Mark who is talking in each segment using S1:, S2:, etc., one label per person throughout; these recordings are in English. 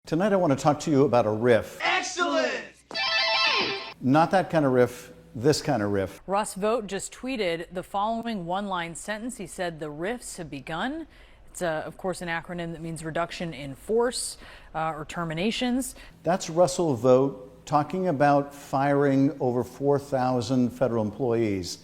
S1: Tonight I want to talk to you about a riff.
S2: Excellent!
S1: Not that kind of riff, this kind of riff.
S3: Russ Vought just tweeted the following one-line sentence. He said the rifts have begun. It's, of course, an acronym that means reduction in force or terminations.
S1: That's Russell Vought talking about firing over 4,000 federal employees.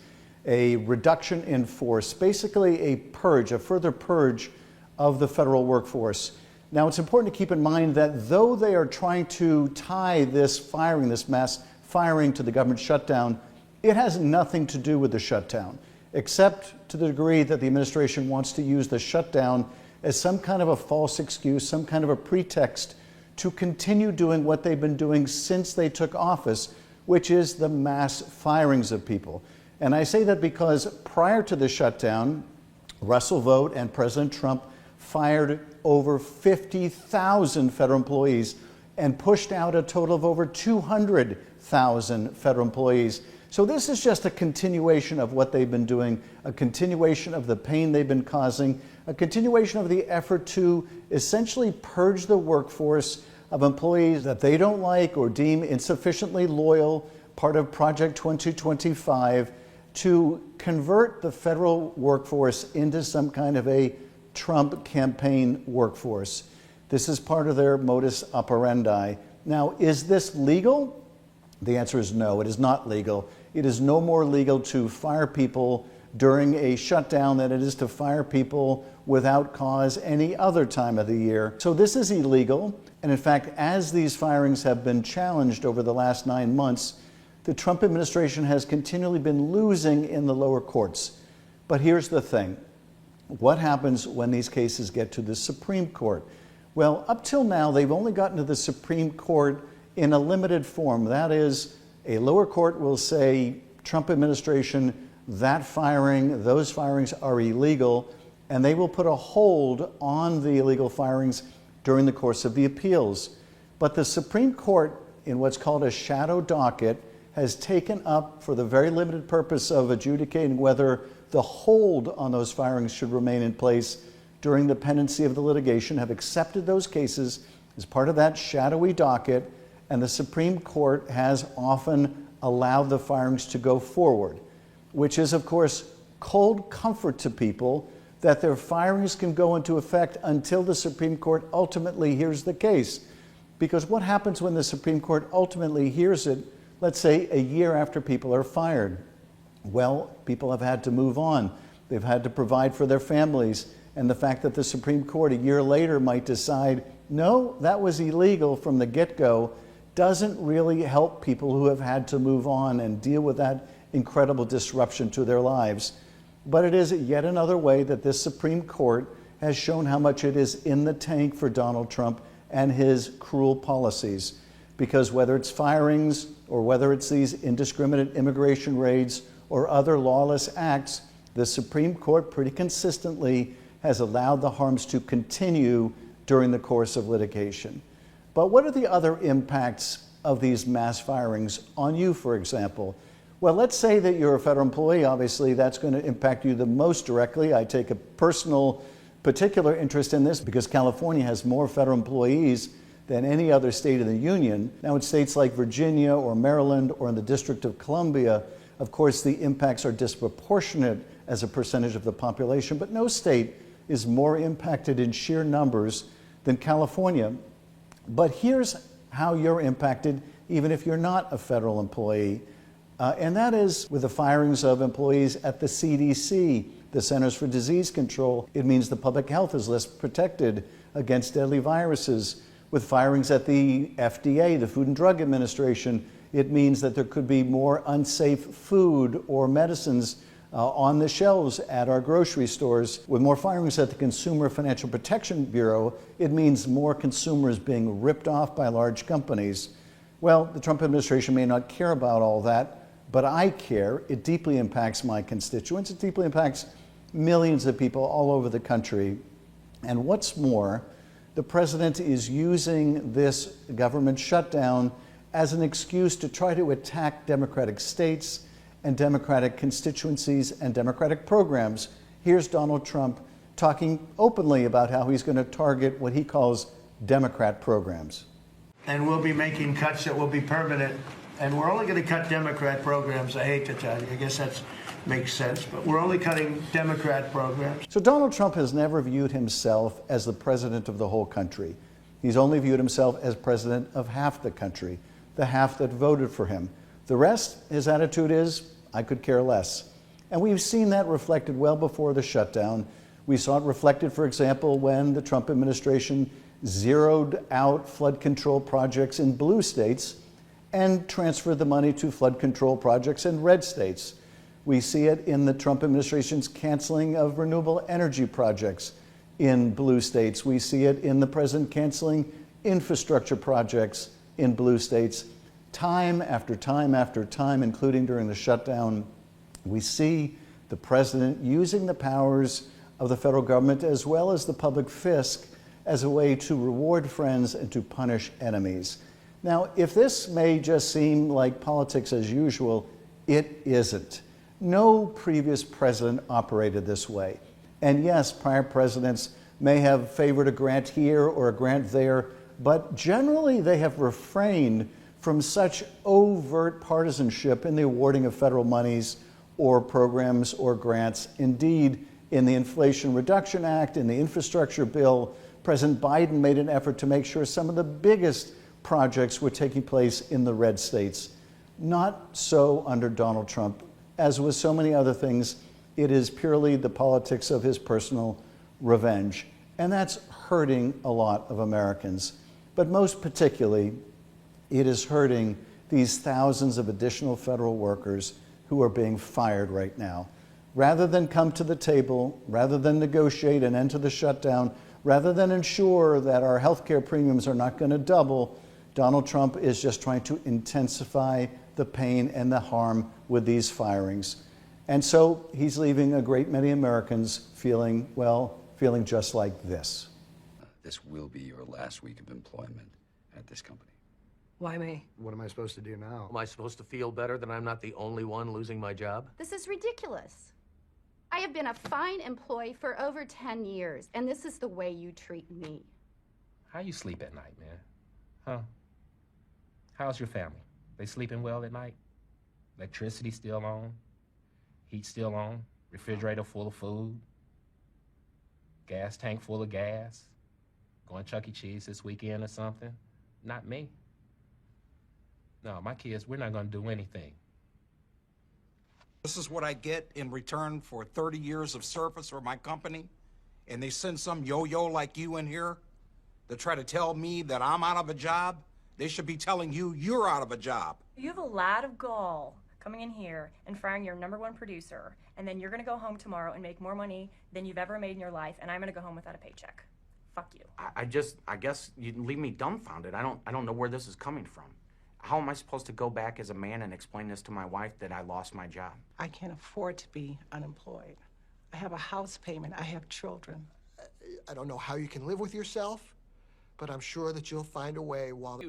S1: A reduction in force, basically a purge, a further purge of the federal workforce. Now, it's important to keep in mind that though they are trying to tie this firing, this mass firing to the government shutdown, it has nothing to do with the shutdown, except to the degree that the administration wants to use the shutdown as some kind of a false excuse, some kind of a pretext to continue doing what they've been doing since they took office, which is the mass firings of people. And I say that because prior to the shutdown, Russell Vought and President Trump fired over 50,000 federal employees and pushed out a total of over 200,000 federal employees. So this is just a continuation of what they've been doing, a continuation of the pain they've been causing, a continuation of the effort to essentially purge the workforce of employees that they don't like or deem insufficiently loyal, part of Project 2025, to convert the federal workforce into some kind of a Trump campaign workforce. This is part of their modus operandi. Now, is this legal? The answer is no, it is not legal. It is no more legal to fire people during a shutdown than it is to fire people without cause any other time of the year. So this is illegal. And in fact, as these firings have been challenged over the last 9 months, the Trump administration has continually been losing in the lower courts. But here's the thing. What happens when these cases get to the Supreme Court? Well, up till now, they've only gotten to the Supreme Court in a limited form. That is, a lower court will say, Trump administration, that firing, those firings are illegal, and they will put a hold on the illegal firings during the course of the appeals. But the Supreme Court, in what's called a shadow docket, has taken up, for the very limited purpose of adjudicating whether the hold on those firings should remain in place during the pendency of the litigation, have accepted those cases as part of that shadowy docket, and the Supreme Court has often allowed the firings to go forward, which is, of course, cold comfort to people that their firings can go into effect until the Supreme Court ultimately hears the case. Because what happens when the Supreme Court ultimately hears it, let's say a year after people are fired? Well, people have had to move on. They've had to provide for their families. And the fact that the Supreme Court a year later might decide, no, that was illegal from the get-go, doesn't really help people who have had to move on and deal with that incredible disruption to their lives. But it is yet another way that this Supreme Court has shown how much it is in the tank for Donald Trump and his cruel policies. Because whether it's firings or whether it's these indiscriminate immigration raids or other lawless acts, the Supreme Court pretty consistently has allowed the harms to continue during the course of litigation. But what are the other impacts of these mass firings on you, for example? Well, let's say that you're a federal employee. Obviously, that's going to impact you the most directly. I take a personal, particular interest in this because California has more federal employees than any other state in the union. Now, in states like Virginia or Maryland or in the District of Columbia, of course, the impacts are disproportionate as a percentage of the population, but no state is more impacted in sheer numbers than California. But here's how you're impacted even if you're not a federal employee. And that is with the firings of employees at the CDC, the Centers for Disease Control. It means the public health is less protected against deadly viruses. With firings at the FDA, the Food and Drug Administration, it means that there could be more unsafe food or medicines on the shelves at our grocery stores. With more firings at the Consumer Financial Protection Bureau, it means more consumers being ripped off by large companies. Well, the Trump administration may not care about all that, but I care. It deeply impacts my constituents. It deeply impacts millions of people all over the country. And what's more, the president is using this government shutdown as an excuse to try to attack Democratic states and Democratic constituencies and Democratic programs. Here's Donald Trump talking openly about how he's going to target what he calls Democrat programs.
S2: And we'll be making cuts that will be permanent. And we're only going to cut Democrat programs. I hate to tell you. I guess that makes sense. But we're only cutting Democrat programs.
S1: So Donald Trump has never viewed himself as the president of the whole country. He's only viewed himself as president of half the country, the half that voted for him. The rest, his attitude is, I could care less. And we've seen that reflected well before the shutdown. We saw it reflected, for example, when the Trump administration zeroed out flood control projects in blue states and transferred the money to flood control projects in red states. We see it in the Trump administration's canceling of renewable energy projects in blue states. We see it in the president canceling infrastructure projects in blue states. Time after time after time, including during the shutdown, we see the president using the powers of the federal government as well as the public fisc as a way to reward friends and to punish enemies. Now, if this may just seem like politics as usual, it isn't. No previous president operated this way. And yes, prior presidents may have favored a grant here or a grant there, but generally they have refrained from such overt partisanship in the awarding of federal monies or programs or grants. Indeed, in the Inflation Reduction Act, in the infrastructure bill, President Biden made an effort to make sure some of the biggest projects were taking place in the red states. Not so under Donald Trump. As with so many other things, it is purely the politics of his personal revenge. And that's hurting a lot of Americans. But most particularly, it is hurting these thousands of additional federal workers who are being fired right now. Rather than come to the table, rather than negotiate an end to the shutdown, rather than ensure that our health care premiums are not going to double, Donald Trump is just trying to intensify the pain and the harm with these firings. And so he's leaving a great many Americans feeling just like this.
S4: This will be your last week of employment at this company.
S5: Why me?
S6: What am I supposed to do now?
S7: Am I supposed to feel better that I'm not the only one losing my job?
S8: This is ridiculous. I have been a fine employee for over 10 years, and this is the way you treat me.
S9: How you sleep at night, man? Huh? How's your family? They sleeping well at night? Electricity still on? Heat still on? Refrigerator full of food? Gas tank full of gas? Going Chuck E. Cheese this weekend or something? Not me. No, my kids, we're not gonna do anything.
S10: This is what I get in return for 30 years of service for my company, and they send some yo-yo like you in here to try to tell me that I'm out of a job. They should be telling you you're out of a job.
S5: You have a lot of gall coming in here and firing your #1 producer, and then you're gonna go home tomorrow and make more money than you've ever made in your life, and I'm gonna go home without a paycheck. Fuck you.
S7: I guess you'd leave me dumbfounded. I don't know where this is coming from. How am I supposed to go back as a man and explain this to my wife that I lost my job?
S11: I can't afford to be unemployed. I have a house payment. I have children.
S6: I don't know how you can live with yourself, but I'm sure that you'll find a way while...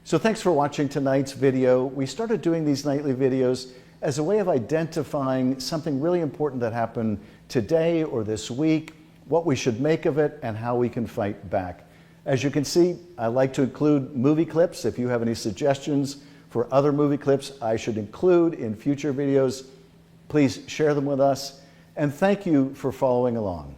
S1: So thanks for watching tonight's video. We started doing these nightly videos as a way of identifying something really important that happened today or this week, what we should make of it, and how we can fight back. As you can see, I like to include movie clips. If you have any suggestions for other movie clips I should include in future videos, please share them with us. And thank you for following along.